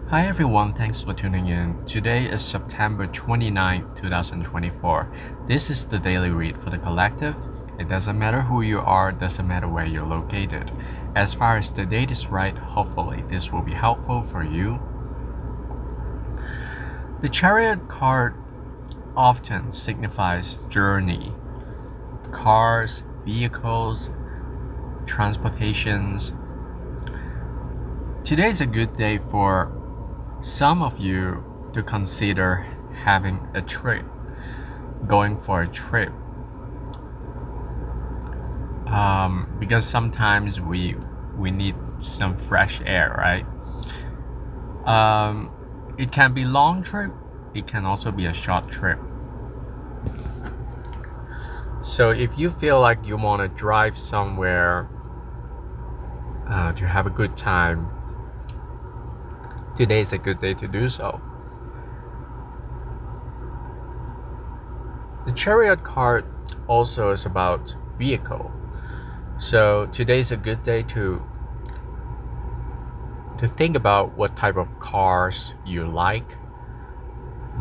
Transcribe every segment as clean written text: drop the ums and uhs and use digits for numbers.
Hi everyone, thanks for tuning in. Today is September 29, 2024. This is the daily read for the collective. It doesn't matter who you are, doesn't matter where you're located. As far as the date is right, hopefully this will be helpful for you. The chariot card often signifies journey, cars, vehicles, transportations. Today is a good day for some of you to consider having a trip, going for a trip. Because sometimes we need some fresh air, right? It can be long trip, it can also be a short trip. So if you feel like you want to drive somewhere to have a good time, today is a good day to do so. The chariot card also is about vehicle. So today is a good day to think about what type of cars you like,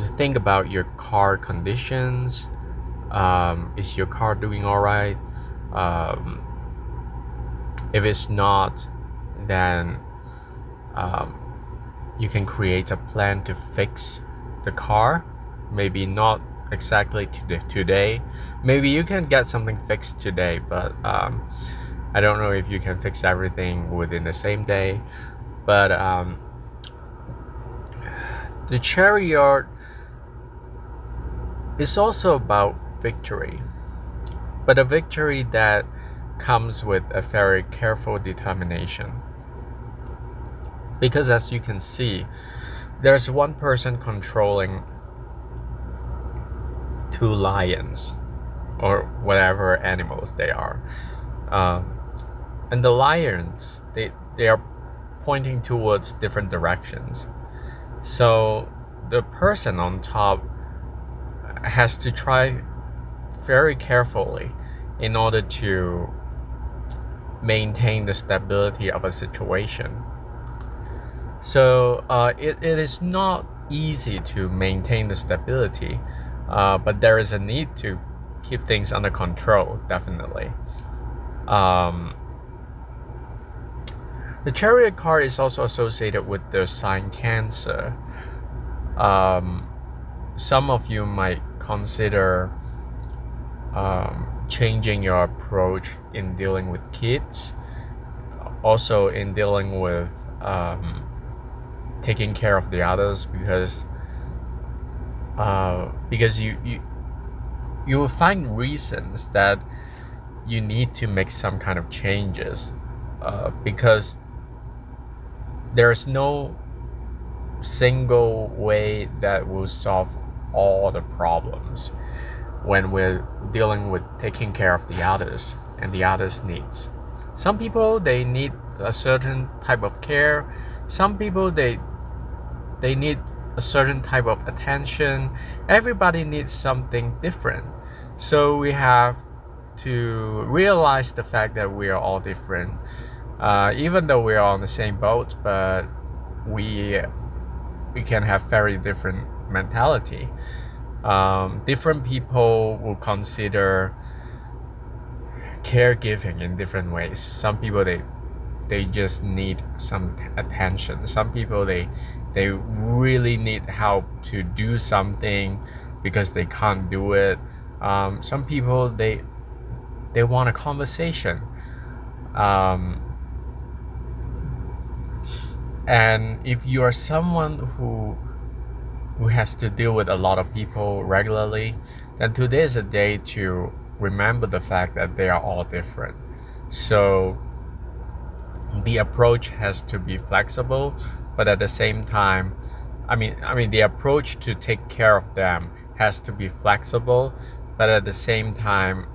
to think about your car conditions. Is your car doing all right? If it's not, then you can create a plan to fix the car. Maybe not exactly today. Maybe you can get something fixed today, but I don't know if you can fix everything within the same day. But the chariot is also about victory, but a victory that comes with a very careful determination. Because as you can see, there's one person controlling two lions or whatever animals they are. And the lions, they are pointing towards different directions. So the person on top has to try very carefully in order to maintain the stability of a situation. So it is not easy to maintain the stability, but there is a need to keep things under control, definitely. The chariot card is also associated with the sign Cancer. Some of you might consider changing your approach in dealing with kids, also in dealing with taking care of the others, because you will find reasons that you need to make some kind of changes, because there's no single way that will solve all the problems when we're dealing with taking care of the others and the others' needs. Some people, they need a certain type of care. Some people, they need a certain type of attention. Everybody needs something different. So we have to realize the fact that we are all different, even though we are on the same boat, but we can have very different mentality. Different people will consider caregiving in different ways. Some people, they just need some attention. Some people, they really need help to do something because they can't do it. Some people, they want a conversation. And if you are someone who has to deal with a lot of people regularly, then today is a day to remember the fact that they are all different. So the approach has to be flexible, but at the same time, I mean the approach to take care of them has to be flexible, but at the same time,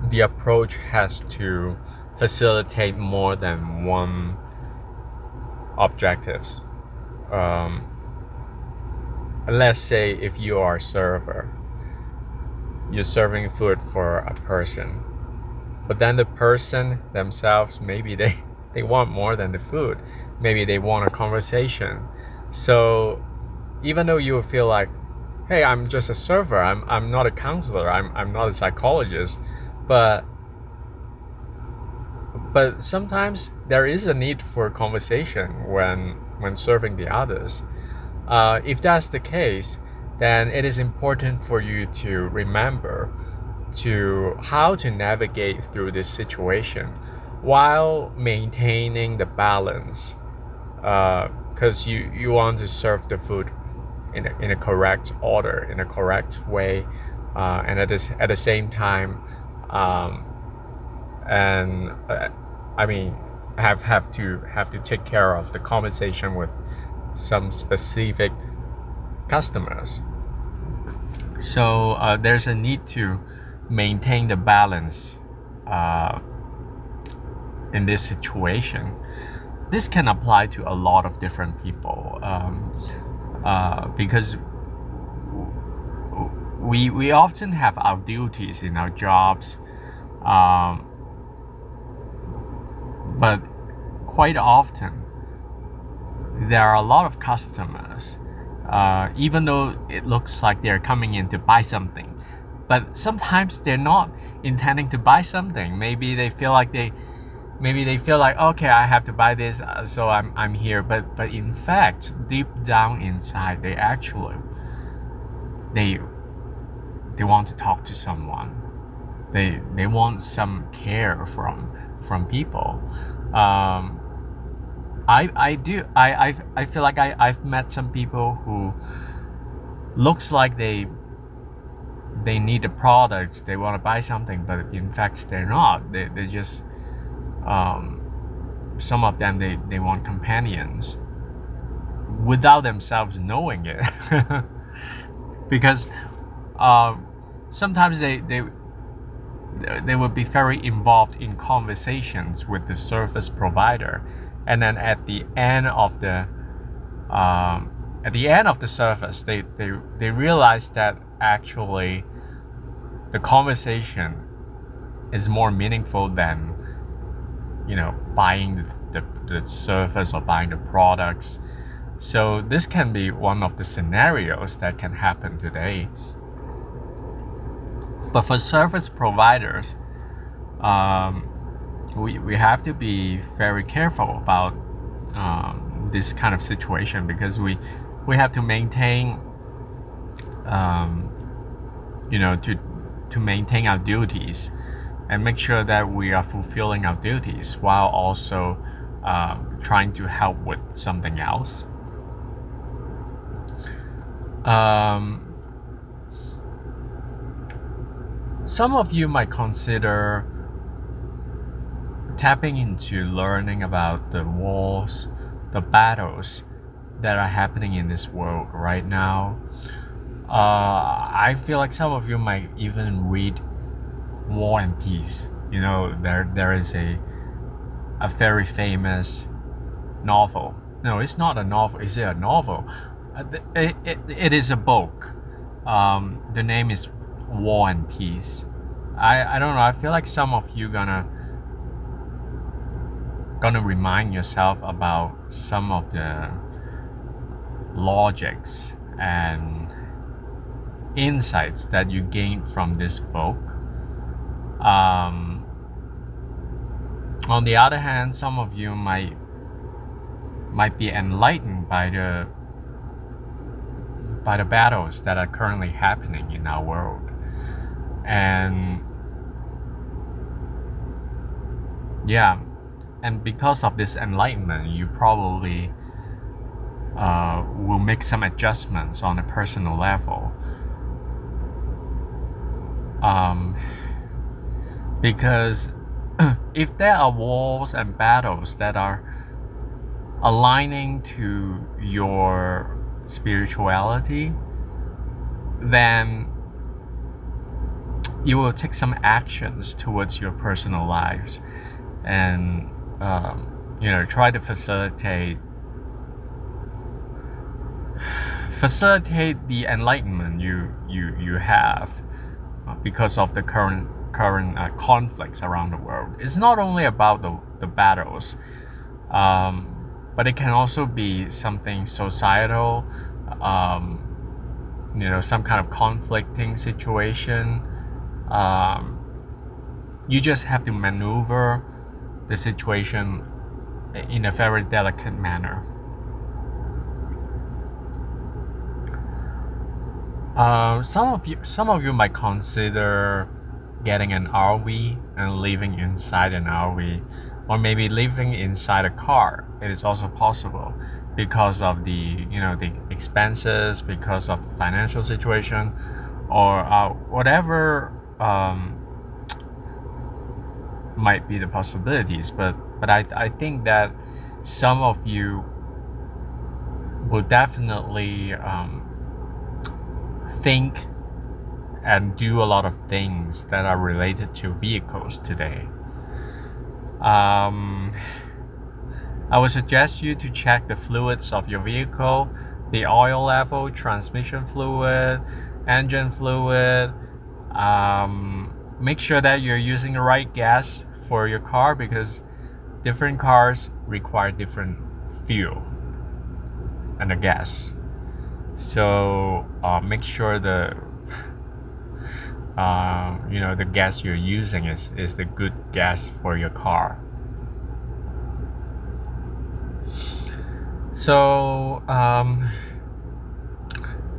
the approach has to facilitate more than one objectives. Let's say if you are a server, you're serving food for a person. but then the person themselves, maybe they want more than the food. Maybe they want a conversation. So even though you feel like, hey, I'm just a server, I'm not a counselor, I'm not a psychologist, but sometimes there is a need for conversation when serving the others. If that's the case, then it is important for you to remember to how to navigate through this situation while maintaining the balance, because you want to serve the food in a correct order, in a correct way, and at the same time, um, and I mean, have to take care of the conversation with some specific customers. So there's a need to maintain the balance uh, in this situation. This can apply to a lot of different people, because we often have our duties in our jobs, but quite often there are a lot of customers, even though it looks like they're coming in to buy something, but sometimes they're not intending to buy something. Maybe they feel like okay, I have to buy this, so I'm here, but in fact, deep down inside, they want to talk to someone. They want some care from people. I feel like I've met some people who looks like they need the products, they want to buy something, but in fact they're not. They just some of them, they want companions without themselves knowing it. Because sometimes they would be very involved in conversations with the service provider, and then at the end of the service, they realize that actually the conversation is more meaningful than buying the service or buying the products. So this can be one of the scenarios that can happen today. But for service providers, we have to be very careful about this kind of situation, because we have to maintain to maintain our duties and make sure that we are fulfilling our duties while also trying to help with something else. Some of you might consider tapping into learning about the wars, the battles that are happening in this world right now. I feel like some of you might even read War and Peace. There is a very famous novel. No, it's not a novel. Is it a novel? It is a book. The name is War and Peace. I don't know. I feel like some of you gonna remind yourself about some of the logics and insights that you gained from this book. On the other hand, some of you might be enlightened by the battles that are currently happening in our world. And yeah, and because of this enlightenment, you probably will make some adjustments on a personal level. Because if there are wars and battles that are aligning to your spirituality, then you will take some actions towards your personal lives and try to facilitate the enlightenment you have because of the current current conflicts around the world. It's not only about the battles, but it can also be something societal, some kind of conflicting situation. You just have to maneuver the situation in a very delicate manner. Some of you might consider getting an RV and living inside an RV, or maybe living inside a car. It is also possible because of the expenses, because of the financial situation, or whatever might be the possibilities. But I think that some of you will definitely think and do a lot of things that are related to vehicles today. I would suggest you to check the fluids of your vehicle, the oil level, transmission fluid, engine fluid. Make sure that you're using the right gas for your car, because different cars require different fuel and the gas. So make sure the gas you're using is the good gas for your car. So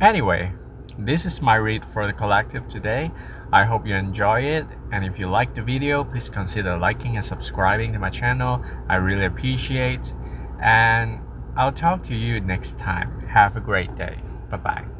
anyway, this is my read for the collective today. I hope you enjoy it, and if you like the video, please consider liking and subscribing to my channel. I really appreciate, and I'll talk to you next time. Have a great day. Bye bye.